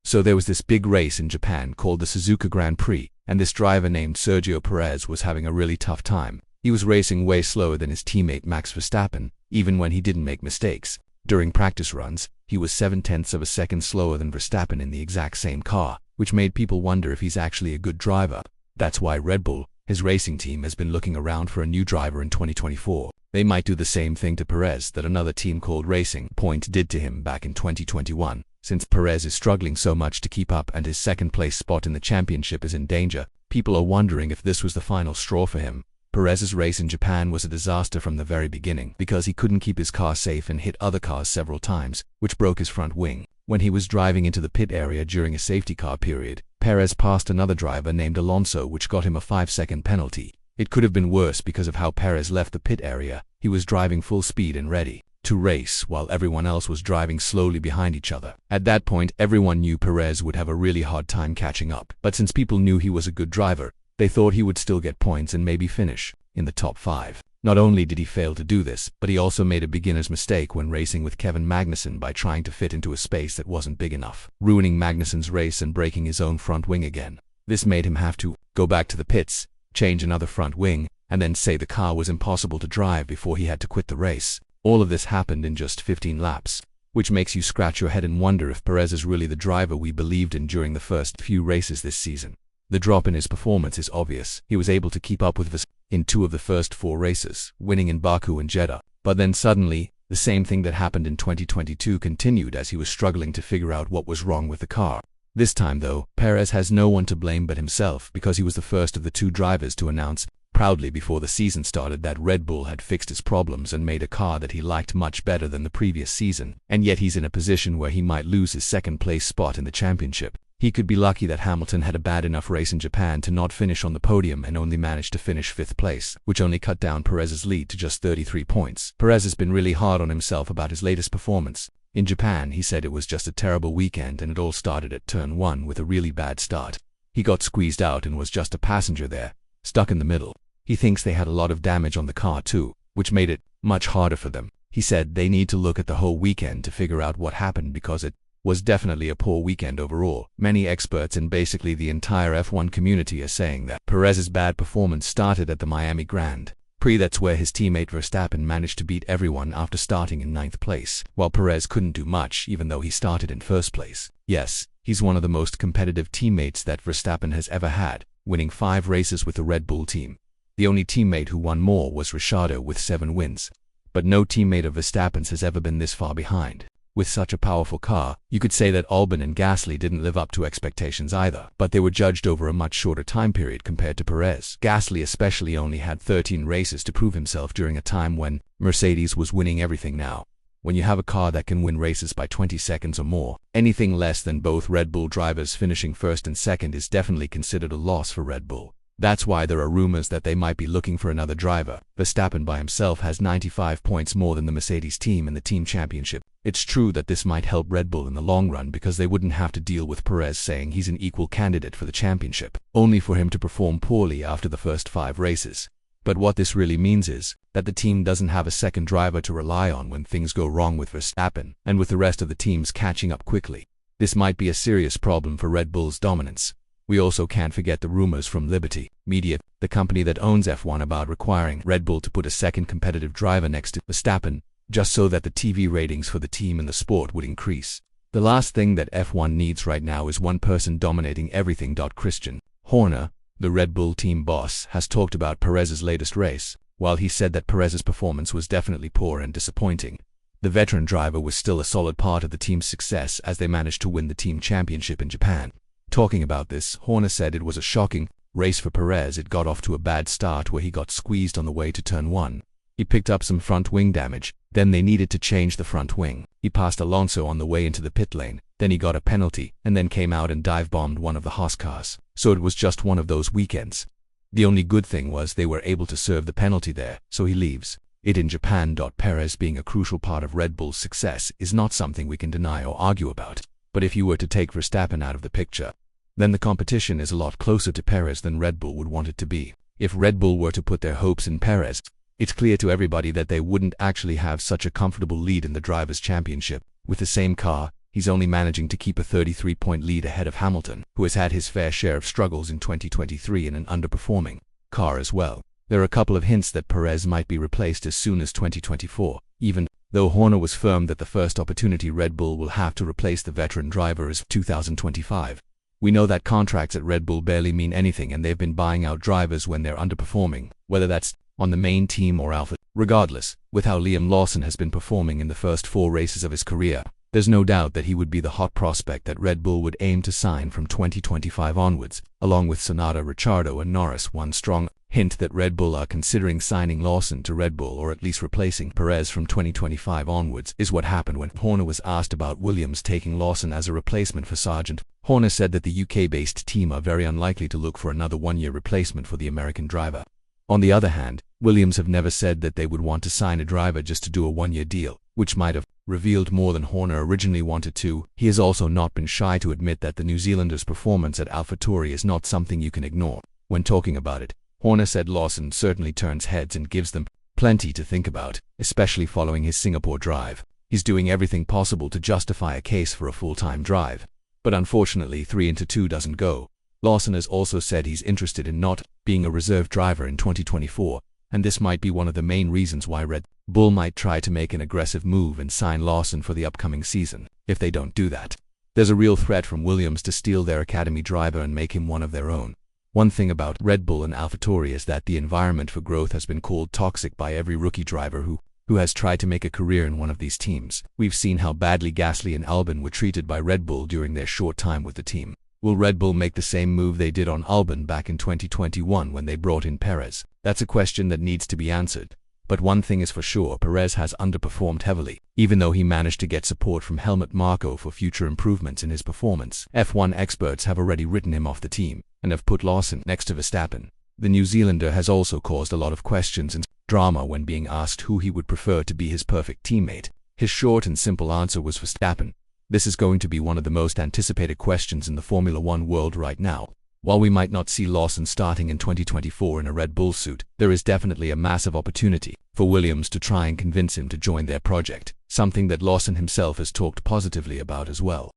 So there was this big race in Japan called the Suzuka Grand Prix, and this driver named Sergio Perez was having a really tough time. He was racing way slower than his teammate Max Verstappen, even when he didn't make mistakes. During practice runs, he was 0.7 of a second slower than Verstappen in the exact same car, which made people wonder if he's actually a good driver. That's why Red Bull, his racing team, has been looking around for a new driver in 2024. They might do the same thing to Perez that another team called Racing Point did to him back in 2021. Since Perez is struggling so much to keep up and his second-place spot in the championship is in danger, people are wondering if this was the final straw for him. Perez's race in Japan was a disaster from the very beginning because he couldn't keep his car safe and hit other cars several times, which broke his front wing. When he was driving into the pit area during a safety car period, Perez passed another driver named Alonso, which got him a 5-second penalty. It could have been worse because of how Perez left the pit area. He was driving full speed and ready to race while everyone else was driving slowly behind each other. At that point, everyone knew Perez would have a really hard time catching up. But since people knew he was a good driver, they thought he would still get points and maybe finish in the top 5. Not only did he fail to do this, but he also made a beginner's mistake when racing with Kevin Magnussen by trying to fit into a space that wasn't big enough, ruining Magnussen's race and breaking his own front wing again. This made him have to go back to the pits, change another front wing, and then say the car was impossible to drive before he had to quit the race. All of this happened in just 15 laps, which makes you scratch your head and wonder if Perez is really the driver we believed in during the first few races this season. The drop in his performance is obvious. He was able to keep up with Verstappen in 2 of the first 4 races, winning in Baku and Jeddah. But then suddenly, the same thing that happened in 2022 continued as he was struggling to figure out what was wrong with the car. This time though, Perez has no one to blame but himself because he was the first of the 2 drivers to announce proudly before the season started that Red Bull had fixed his problems and made a car that he liked much better than the previous season, and yet he's in a position where he might lose his second-place spot in the championship. He could be lucky that Hamilton had a bad enough race in Japan to not finish on the podium and only managed to finish 5th place, which only cut down Perez's lead to just 33 points. Perez has been really hard on himself about his latest performance. In Japan, he said it was just a terrible weekend and it all started at turn 1 with a really bad start. He got squeezed out and was just a passenger there, stuck in the middle. He thinks they had a lot of damage on the car too, which made it much harder for them. He said they need to look at the whole weekend to figure out what happened because it was definitely a poor weekend overall. Many experts and basically the entire F1 community are saying that Perez's bad performance started at the Miami Grand Prix. That's where his teammate Verstappen managed to beat everyone after starting in 9th place, while Perez couldn't do much even though he started in 1st place. Yes, he's one of the most competitive teammates that Verstappen has ever had, winning 5 races with the Red Bull team. The only teammate who won more was Ricciardo with 7 wins. But no teammate of Verstappen's has ever been this far behind. With such a powerful car, you could say that Albon and Gasly didn't live up to expectations either, but they were judged over a much shorter time period compared to Perez. Gasly especially only had 13 races to prove himself during a time when Mercedes was winning everything now. When you have a car that can win races by 20 seconds or more, anything less than both Red Bull drivers finishing 1st and 2nd is definitely considered a loss for Red Bull. That's why there are rumors that they might be looking for another driver. Verstappen by himself has 95 points more than the Mercedes team in the team championship. It's true that this might help Red Bull in the long run because they wouldn't have to deal with Perez saying he's an equal candidate for the championship, only for him to perform poorly after the first 5 races. But what this really means is that the team doesn't have a second driver to rely on when things go wrong with Verstappen and with the rest of the teams catching up quickly. This might be a serious problem for Red Bull's dominance. We also can't forget the rumors from Liberty Media, the company that owns F1, about requiring Red Bull to put a second competitive driver next to Verstappen, just so that the TV ratings for the team and the sport would increase. The last thing that F1 needs right now is one person dominating everything. Christian Horner, the Red Bull team boss, has talked about Perez's latest race. While he said that Perez's performance was definitely poor and disappointing, the veteran driver was still a solid part of the team's success as they managed to win the team championship in Japan. Talking about this, Horner said it was a shocking race for Perez. It got off to a bad start where he got squeezed on the way to turn 1. He picked up some front wing damage, then they needed to change the front wing. He passed Alonso on the way into the pit lane, then he got a penalty, and then came out and dive-bombed one of the Haas cars. So it was just one of those weekends. The only good thing was they were able to serve the penalty there, so he leaves it in Japan. Perez being a crucial part of Red Bull's success is not something we can deny or argue about. But if you were to take Verstappen out of the picture, then the competition is a lot closer to Perez than Red Bull would want it to be. If Red Bull were to put their hopes in Perez, it's clear to everybody that they wouldn't actually have such a comfortable lead in the Drivers' Championship. With the same car, he's only managing to keep a 33-point lead ahead of Hamilton, who has had his fair share of struggles in 2023 in an underperforming car as well. There are a couple of hints that Perez might be replaced as soon as 2024, even though Horner was firm that the first opportunity Red Bull will have to replace the veteran driver is 2025. We know that contracts at Red Bull barely mean anything, and they've been buying out drivers when they're underperforming, whether that's on the main team or Alfa. Regardless, with how Liam Lawson has been performing in the first 4 races of his career, there's no doubt that he would be the hot prospect that Red Bull would aim to sign from 2025 onwards, along with Tsunoda, Ricciardo and Norris. One strong hint that Red Bull are considering signing Lawson to Red Bull, or at least replacing Perez from 2025 onwards, is what happened when Horner was asked about Williams taking Lawson as a replacement for Sargent. Horner said that the UK-based team are very unlikely to look for another one-year replacement for the American driver. On the other hand, Williams have never said that they would want to sign a driver just to do a one-year deal, which might have revealed more than Horner originally wanted to. He has also not been shy to admit that the New Zealander's performance at AlphaTauri is not something you can ignore. When talking about it, Horner said Lawson certainly turns heads and gives them plenty to think about, especially following his Singapore drive. He's doing everything possible to justify a case for a full-time drive. But unfortunately, 3-2 doesn't go. Lawson has also said he's interested in not being a reserve driver in 2024, and this might be one of the main reasons why Red Bull might try to make an aggressive move and sign Lawson for the upcoming season. If they don't do that, there's a real threat from Williams to steal their academy driver and make him one of their own. One thing about Red Bull and AlphaTauri is that the environment for growth has been called toxic by every rookie driver who has tried to make a career in one of these teams. We've seen how badly Gasly and Albon were treated by Red Bull during their short time with the team. Will Red Bull make the same move they did on Albon back in 2021 when they brought in Perez? That's a question that needs to be answered. But one thing is for sure, Perez has underperformed heavily, even though he managed to get support from Helmut Marko for future improvements in his performance. F1 experts have already written him off the team, and have put Lawson next to Verstappen. The New Zealander has also caused a lot of questions and drama when being asked who he would prefer to be his perfect teammate. His short and simple answer was Verstappen. This is going to be one of the most anticipated questions in the Formula One world right now. While we might not see Lawson starting in 2024 in a Red Bull suit, there is definitely a massive opportunity for Williams to try and convince him to join their project, something that Lawson himself has talked positively about as well.